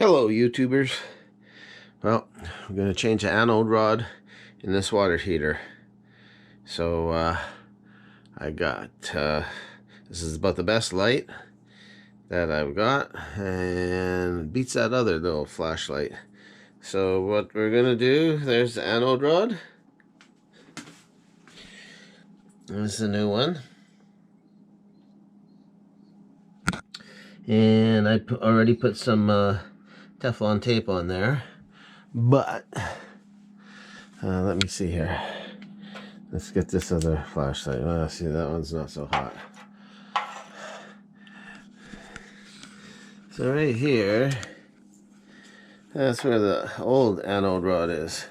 Hello YouTubers. Well, I'm going to change the anode rod in this water heater. So I got this is about the best light that I've got, and it beats that other little flashlight. So what we're going to do, there's the anode rod. This is the new one. And I already put some Teflon tape on there. But let me see here. Let's get this other flashlight. See, that one's not so hot. So right here, that's where the old anode rod is.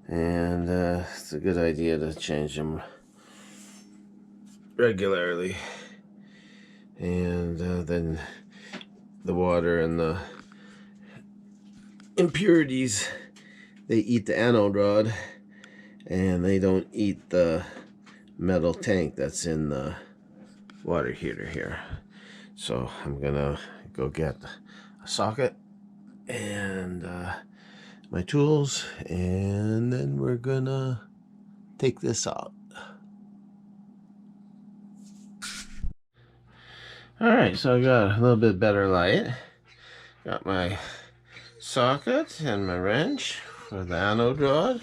And it's a good idea to change them regularly. And then the water and the impurities, they eat the anode rod, and they don't eat the metal tank that's in the water heater here. So I'm gonna go get a socket and my tools, and then we're gonna take this out. Alright, so I got a little bit better light. Got my socket and my wrench for the anode rod,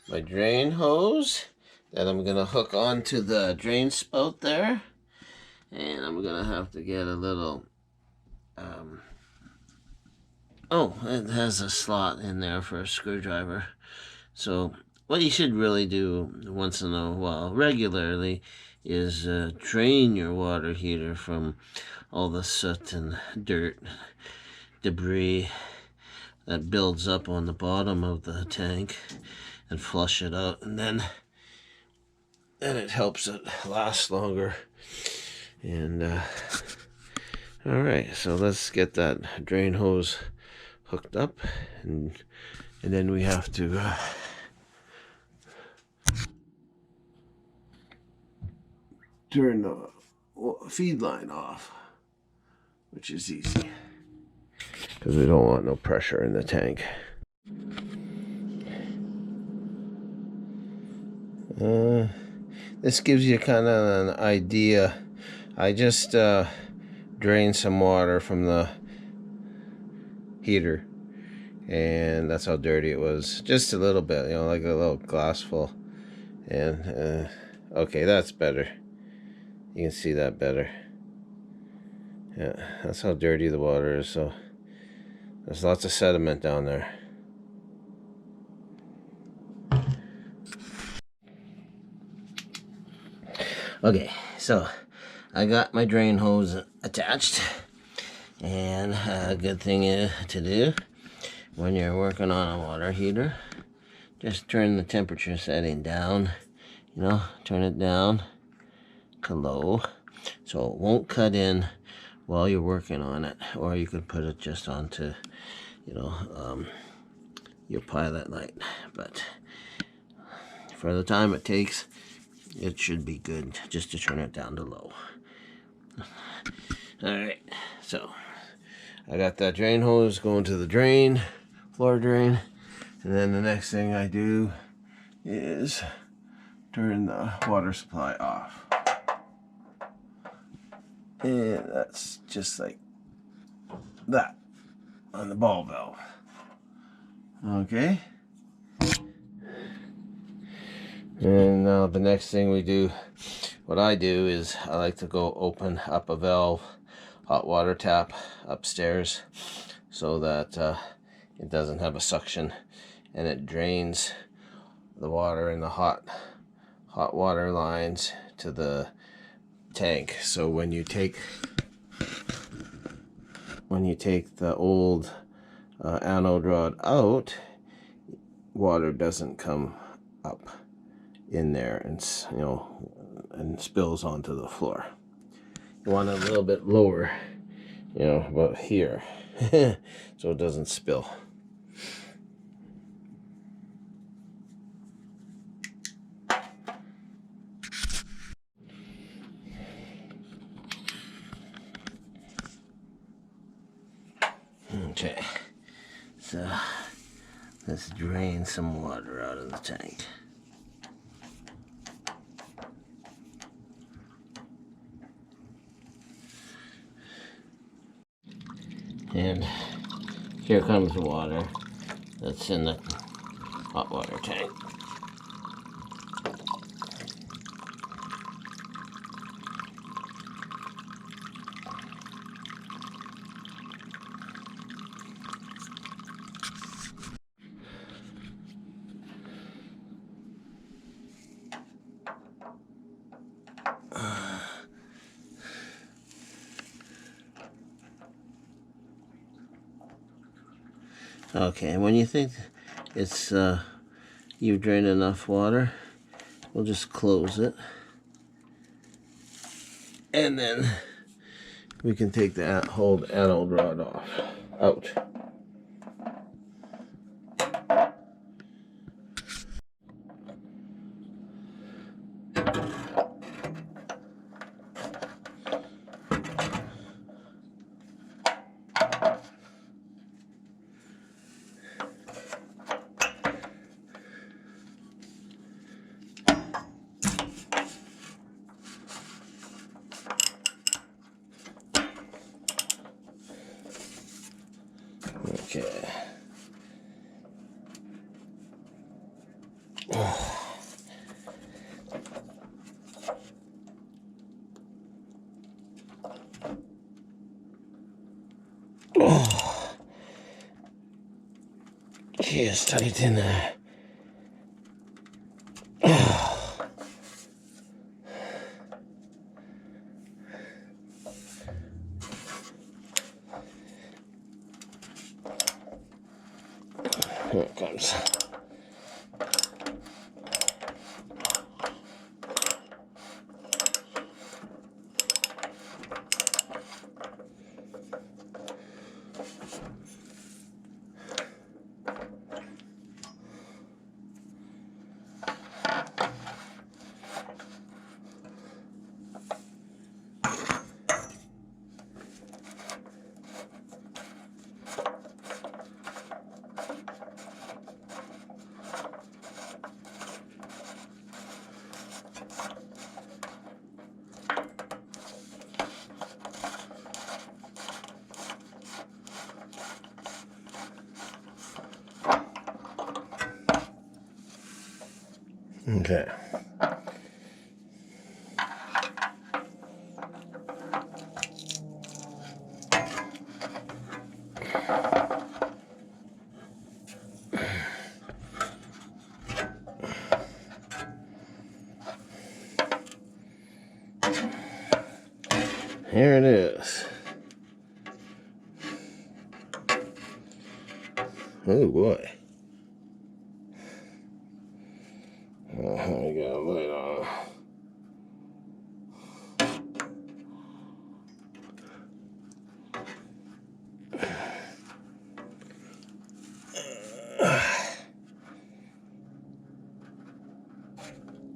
my drain hose that I'm gonna hook onto the drain spout there, and I'm gonna have to get a little oh, it has a slot in there for a screwdriver. So what you should really do once in a while, regularly, is drain your water heater from all the soot and dirt, debris that builds up on the bottom of the tank, and flush it out, and then it helps it last longer. And all right, so let's get that drain hose hooked up, and then we have to turn the feed line off, which is easy because we don't want no pressure in the tank. This gives you kind of an idea. I just drained some water from the heater, and that's how dirty it was. Just a little bit, you know, like a little glass full. And okay, that's better. You can see that better. Yeah, that's how dirty the water is. So there's lots of sediment down there. Okay, so I got my drain hose attached, and a good thing to do when you're working on a water heater, just turn the temperature setting down, you know, turn it down to low so it won't cut in while you're working on it. Or you could put it just onto, you know, your pilot light, but for the time it takes, it should be good just to turn it down to low. Alright, so I got that drain hose going to the drain, floor drain, and then the next thing I do is turn the water supply off. And that's just like that on the ball valve. Okay. And now the next thing we do, what I do is I like to go open up a valve, hot water tap upstairs, so that it doesn't have a suction, and it drains the water in the hot water lines to the tank. So when you take the old anode rod out, water doesn't come up in there and, you know, and spills onto the floor. You want it a little bit lower, you know, about here, so it doesn't spill. Okay, so let's drain some water out of the tank. And here comes the water that's in the hot water tank. Okay, when you think it's you've drained enough water, we'll just close it. And then we can take the whole anode rod out. Okay. Oh, she is tight in there. Oh. Here it comes. Okay. Here it is. Oh boy. Oh, I got a lid on.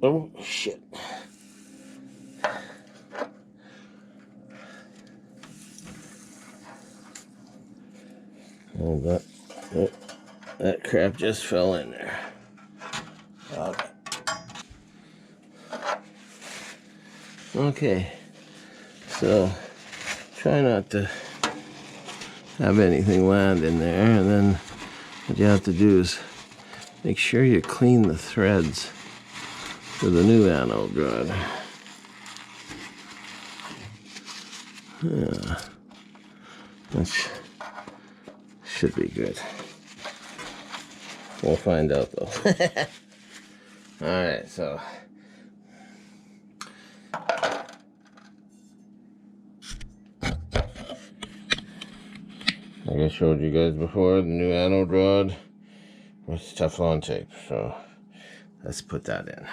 Oh shit. Oh, that crap just fell in there. Okay. Okay. So try not to have anything land in there, and then what you have to do is make sure you clean the threads with a new anode rod. Yeah, that should be good. We'll find out though. Alright, so like I showed you guys before, the new anode rod with Teflon tape. So let's put that in.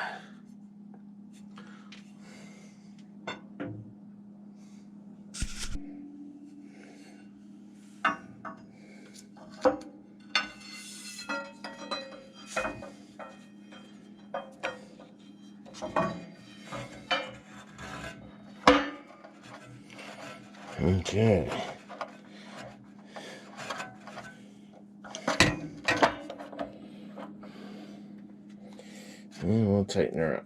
Okay. tighten her up.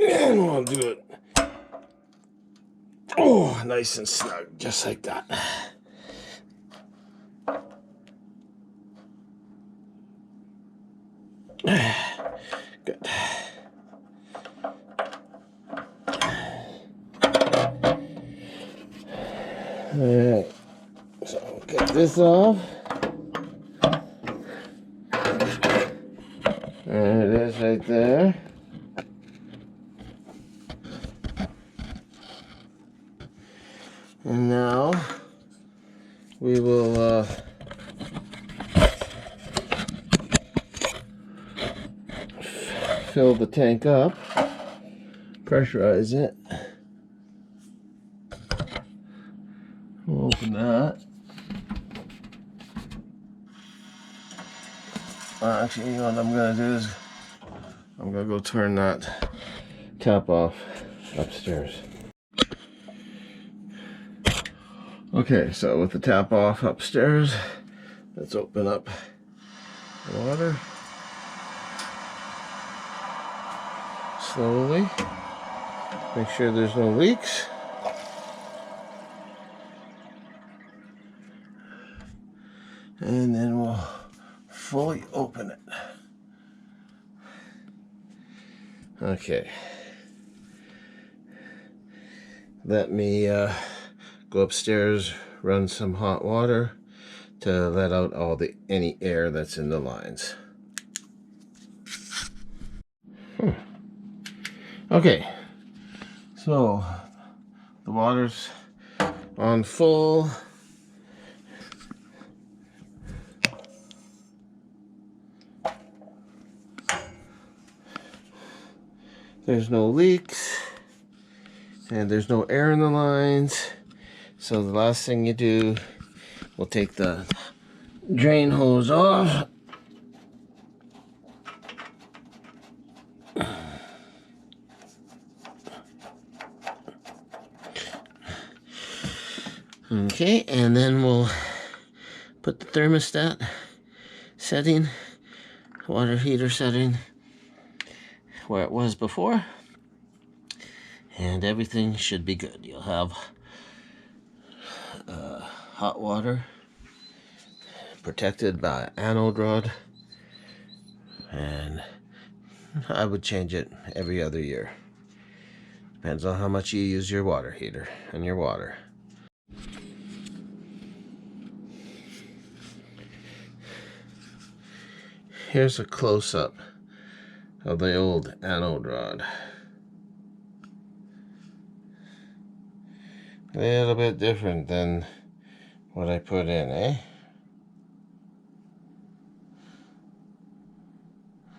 And we'll do it, oh, nice and snug, just like that. Good. Alright, so we'll get this off. There it is right there. And now we will fill the tank up, pressurize it. We'll open that. Actually, you know what I'm going to do is I'm going to go turn that tap off upstairs. Okay, so with the tap off upstairs, let's open up the water slowly. Make sure there's no leaks. And then we'll fully open it. Okay. Let me go upstairs, run some hot water to let out all any air that's in the lines. Okay, so the water's on full. There's no leaks and there's no air in the lines. So the last thing you do, we'll take the drain hose off. Okay, and then we'll put the thermostat setting, water heater setting, where it was before, and everything should be good. You'll have hot water protected by anode rod, and I would change it every other year. Depends on how much you use your water heater and your water. Here's a close-up of the old anode rod. A little bit different than what I put in, eh?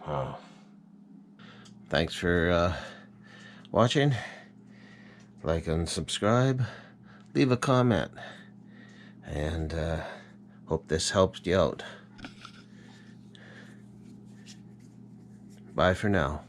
Wow. Thanks for watching. Like and subscribe. Leave a comment. And hope this helps you out. Bye for now.